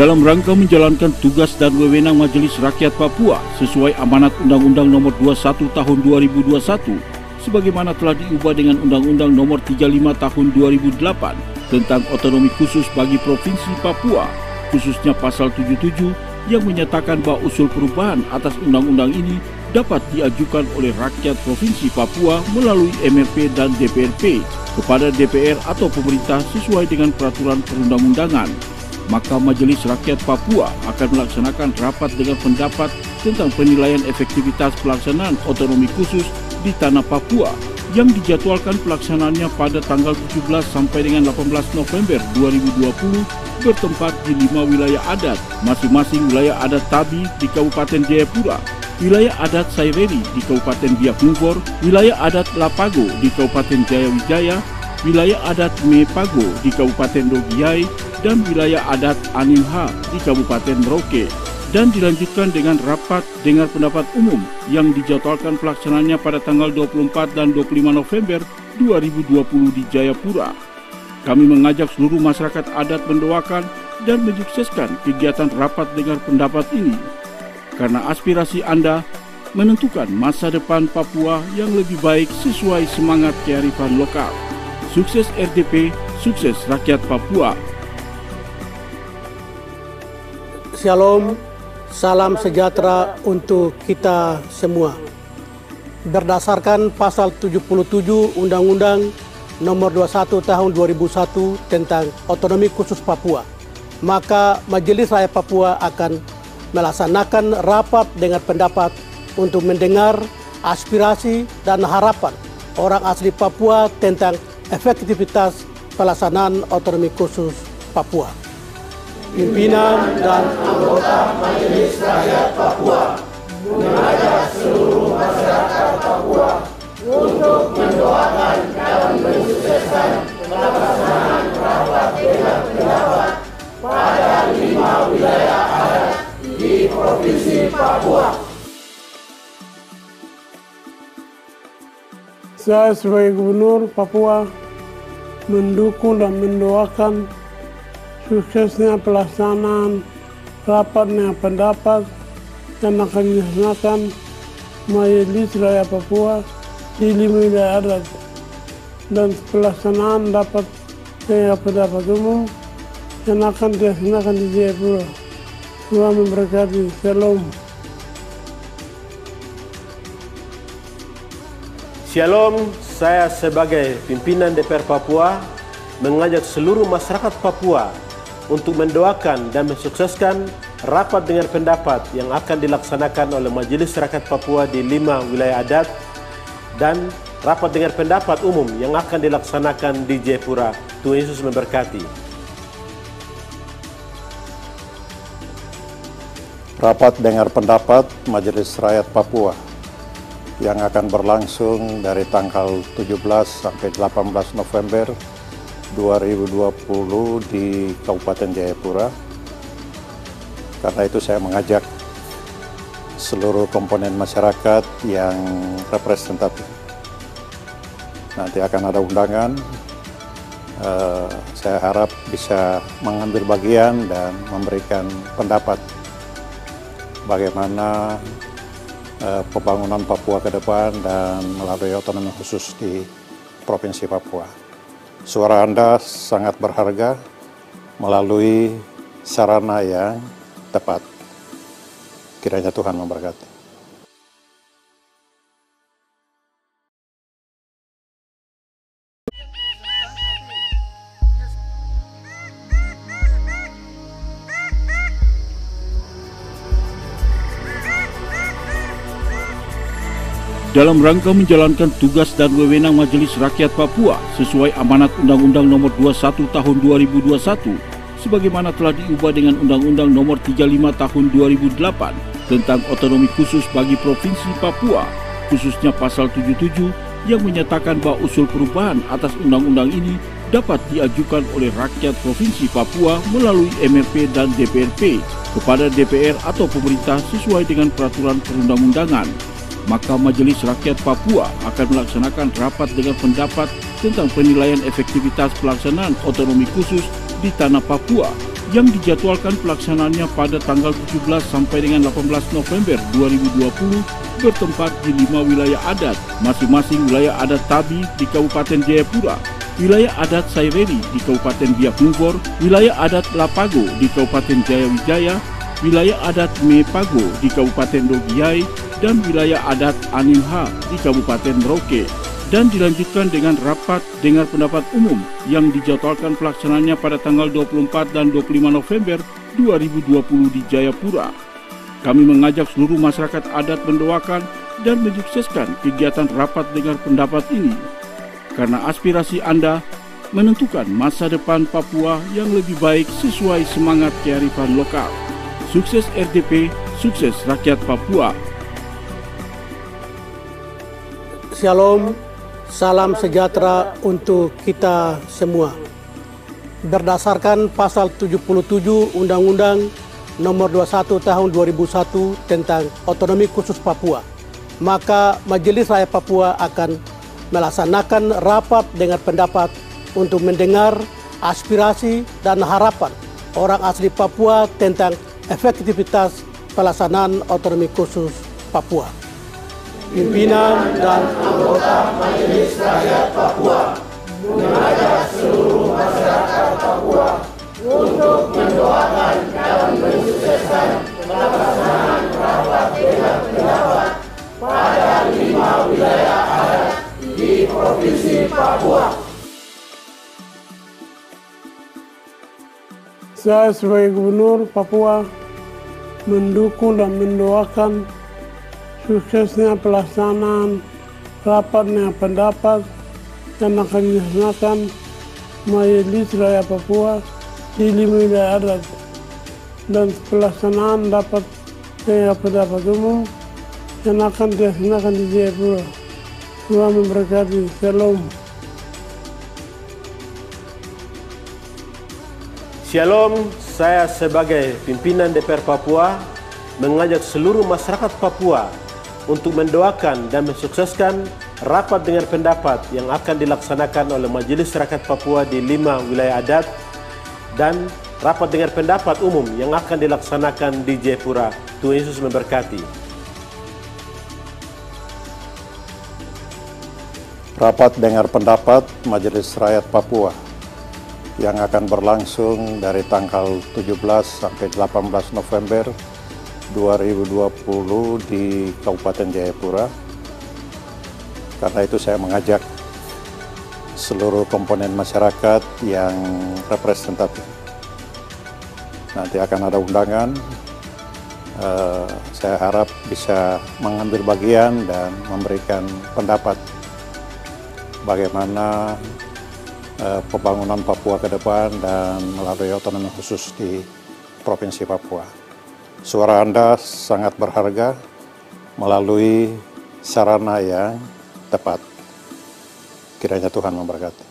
dalam rangka menjalankan tugas dan wewenang Majelis Rakyat Papua sesuai amanat Undang-Undang Nomor 21 Tahun 2021 sebagaimana telah diubah dengan Undang-Undang Nomor 35 Tahun 2008 tentang otonomi khusus bagi Provinsi Papua, khususnya pasal 77 yang menyatakan bahwa usul perubahan atas undang-undang ini dapat diajukan oleh rakyat Provinsi Papua melalui MRP dan DPRP kepada DPR atau pemerintah sesuai dengan peraturan perundang-undangan. Maka Majelis Rakyat Papua akan melaksanakan rapat dengan pendapat tentang penilaian efektivitas pelaksanaan otonomi khusus di tanah Papua yang dijadwalkan pelaksanaannya pada tanggal 17 sampai dengan 18 November 2020 bertempat di 5 wilayah adat, masing-masing wilayah adat Tabi di Kabupaten Jayapura, wilayah adat Saireri di Kabupaten Biak Numfor, wilayah adat Lapago di Kabupaten Jayawijaya, wilayah adat Mepago di Kabupaten Dogiyai, dan wilayah adat Animha di Kabupaten Merauke, dan dilanjutkan dengan rapat dengar pendapat umum yang dijadwalkan pelaksanaannya pada tanggal 24 dan 25 November 2020 di Jayapura. Kami mengajak seluruh masyarakat adat mendoakan dan menyukseskan kegiatan rapat dengar pendapat ini, karena aspirasi Anda menentukan masa depan Papua yang lebih baik sesuai semangat kearifan lokal. Sukses RDP, sukses rakyat Papua. Shalom, salam sejahtera untuk kita semua. Berdasarkan pasal 77 Undang-Undang Nomor 21 Tahun 2001 tentang otonomi khusus Papua, maka Majelis Rakyat Papua akan melaksanakan rapat dengan pendapat untuk mendengar aspirasi dan harapan orang asli Papua tentang efektivitas pelaksanaan otonomi khusus Papua. Pimpinan dan anggota Majelis Rakyat Papua mengajak seluruh masyarakat Papua untuk mendoakan dan mensukseskan pelaksanaan rapat dengar pendapat pada 5 wilayah adat di Provinsi Papua. Saya sebagai Gubernur Papua mendukung dan mendoakan suksesnya pelaksanaan rapat dengan pendapat yang akan dilaksanakan Majelis Rakyat Papua di 5 wilayah adat, dan pelaksanaan rapat dengan pendapat umum yang akan dilaksanakan di Jayapura. Tuhan memberkati. Shalom. Shalom, saya sebagai pimpinan DPR Papua mengajak seluruh masyarakat Papua untuk mendoakan dan mensukseskan rapat dengar pendapat yang akan dilaksanakan oleh Majelis Rakyat Papua di 5 wilayah adat dan rapat dengar pendapat umum yang akan dilaksanakan di Jayapura. Tuhan Yesus memberkati. Rapat dengar pendapat Majelis Rakyat Papua yang akan berlangsung dari tanggal 17 sampai 18 November 2020 di Kabupaten Jayapura. Karena itu saya mengajak seluruh komponen masyarakat yang representatif. Nanti akan ada undangan. Saya harap bisa mengambil bagian dan memberikan pendapat bagaimana pembangunan Papua ke depan dan melalui otonomi khusus di Provinsi Papua. Suara Anda sangat berharga melalui sarana yang tepat. Kiranya Tuhan memberkati. Dalam rangka menjalankan tugas dan wewenang Majelis Rakyat Papua sesuai amanat Undang-Undang Nomor 21 Tahun 2021 sebagaimana telah diubah dengan Undang-Undang Nomor 35 Tahun 2008 tentang otonomi khusus bagi Provinsi Papua, khususnya pasal 77 yang menyatakan bahwa usul perubahan atas undang-undang ini dapat diajukan oleh rakyat Provinsi Papua melalui MRP dan DPRP kepada DPR atau pemerintah sesuai dengan peraturan perundang-undangan. Maka Majelis Rakyat Papua akan melaksanakan rapat dengan pendapat tentang penilaian efektivitas pelaksanaan otonomi khusus di tanah Papua yang dijadwalkan pelaksanaannya pada tanggal 17 sampai dengan 18 November 2020 bertempat di 5 wilayah adat, masing-masing wilayah adat Tabi di Kabupaten Jayapura, wilayah adat Saireli di Kabupaten Biak Numfor, wilayah adat Lapago di Kabupaten Jayawijaya, wilayah adat Mepago di Kabupaten Dogiyai, dan wilayah adat Animha di Kabupaten Merauke. Dan dilanjutkan dengan rapat dengar pendapat umum yang dijadwalkan pelaksanaannya pada tanggal 24 dan 25 November 2020 di Jayapura. Kami mengajak seluruh masyarakat adat mendoakan dan menyukseskan kegiatan rapat dengar pendapat ini, karena aspirasi Anda menentukan masa depan Papua yang lebih baik sesuai semangat kearifan lokal. Sukses RDP, sukses rakyat Papua. Shalom, salam sejahtera untuk kita semua. Berdasarkan pasal 77 Undang-Undang Nomor 21 Tahun 2001 tentang Otonomi Khusus Papua, maka Majelis Rakyat Papua akan melaksanakan rapat dengar pendapat untuk mendengar aspirasi dan harapan orang asli Papua tentang efektivitas pelaksanaan otonomi khusus Papua. Pimpinan dan anggota Majelis Rakyat Papua mengajak seluruh masyarakat Papua untuk mendoakan dan mensukseskan pelaksanaan rapat dengar pendapat pada 5 wilayah adat di Provinsi Papua. Saya sebagai Gubernur Papua mendukung dan mendoakan suksesnya pelaksanaan rapat dengar pendapat yang akan dilaksanakan Majelis Rakyat Papua di 5 wilayah adat, dan pelaksanaan rapat dengar pendapat umum yang akan dilaksanakan di Jayapura. Tuhan memberkati. Shalom. Shalom, saya sebagai pimpinan DPR Papua mengajak seluruh masyarakat Papua untuk mendoakan dan mensukseskan rapat dengar pendapat yang akan dilaksanakan oleh Majelis Rakyat Papua di 5 wilayah adat dan rapat dengar pendapat umum yang akan dilaksanakan di Jayapura. Tuhan Yesus memberkati. Rapat dengar pendapat Majelis Rakyat Papua yang akan berlangsung dari tanggal 17 sampai 18 November 2020 di Kabupaten Jayapura. Karena itu saya mengajak seluruh komponen masyarakat yang representatif. Nanti akan ada undangan. Saya harap bisa mengambil bagian dan memberikan pendapat bagaimana pembangunan Papua ke depan dan melalui otonomi khusus di Provinsi Papua. Suara Anda sangat berharga melalui sarana yang tepat. Kiranya Tuhan memberkati.